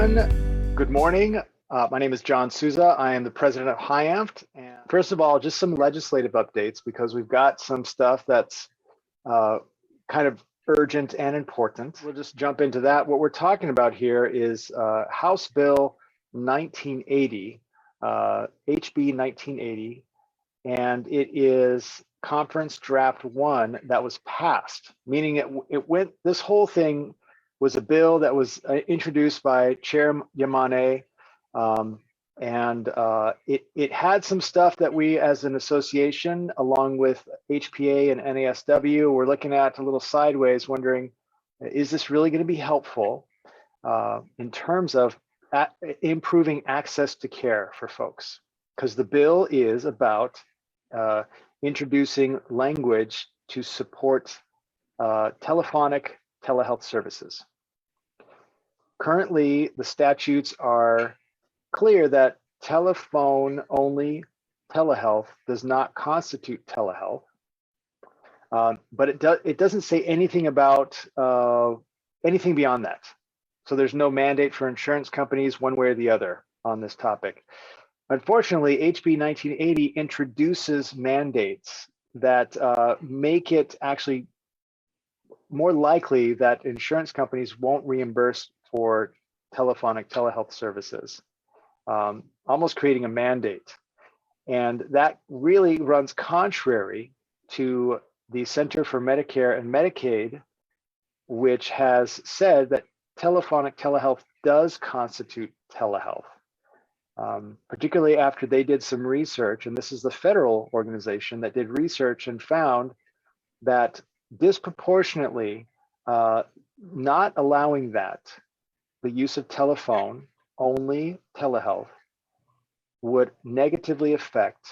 everyone. Good morning. My name is John Souza. I am the president of HIAMFT. And first of all, just some legislative updates because we've got some stuff that's kind of urgent and important. We'll just jump into that. What we're talking about here is House Bill 1980, HB 1980, and it is Conference Draft 1 that was passed, meaning it went, this whole thing was a bill that was introduced by Chair Yamane, and it had some stuff that we as an association, along with HPA and NASW, were looking at a little sideways, wondering, is this really going to be helpful in terms of improving access to care for folks? Because the bill is about introducing language to support telephonic telehealth services. Currently, the statutes are clear that telephone-only telehealth does not constitute telehealth, but it doesn't say anything about anything beyond that. So there's no mandate for insurance companies one way or the other on this topic. Unfortunately, HB 1980 introduces mandates that make it actually more likely that insurance companies won't reimburse for telephonic telehealth services, almost creating a mandate. And that really runs contrary to the Center for Medicare and Medicaid, which has said that telephonic telehealth does constitute telehealth, particularly after they did some research. And this is the federal organization that did research and found that disproportionately not allowing that, the use of telephone only telehealth would negatively affect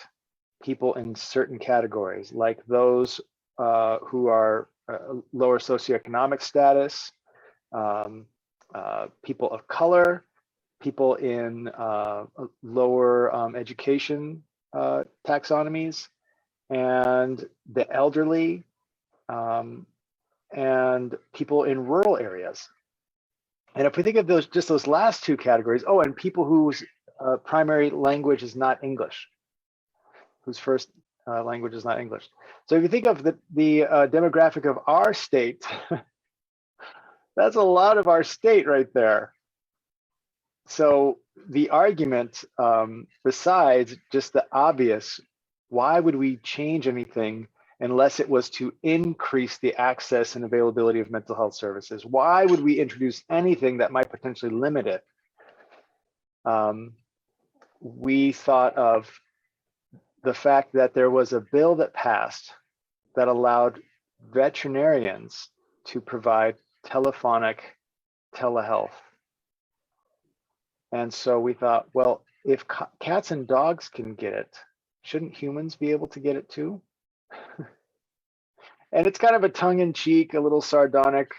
people in certain categories, like those who are lower socioeconomic status, people of color, people in lower education taxonomies, and the elderly, and people in rural areas. And if we think of those last two categories, oh, and people whose primary language is not English, whose first language is not English. So if you think of the demographic of our state, that's a lot of our state right there. So the argument, besides just the obvious, why would we change anything unless it was to increase the access and availability of mental health services? Why would we introduce anything that might potentially limit it? We thought of the fact that there was a bill that passed that allowed veterinarians to provide telephonic telehealth. And so we thought, well, if cats and dogs can get it, shouldn't humans be able to get it too? And it's kind of a tongue-in-cheek, a little sardonic,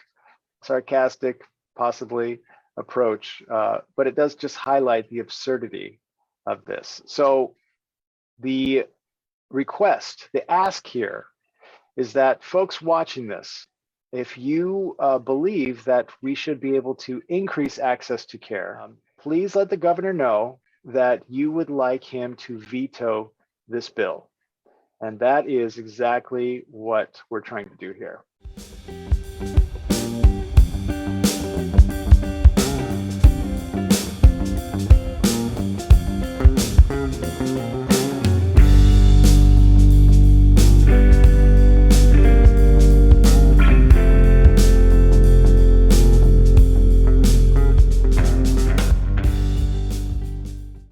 sarcastic, possibly, approach, but it does just highlight the absurdity of this. So the request, the ask here, is that folks watching this, if you believe that we should be able to increase access to care, please let the governor know that you would like him to veto this bill. And that is exactly what we're trying to do here.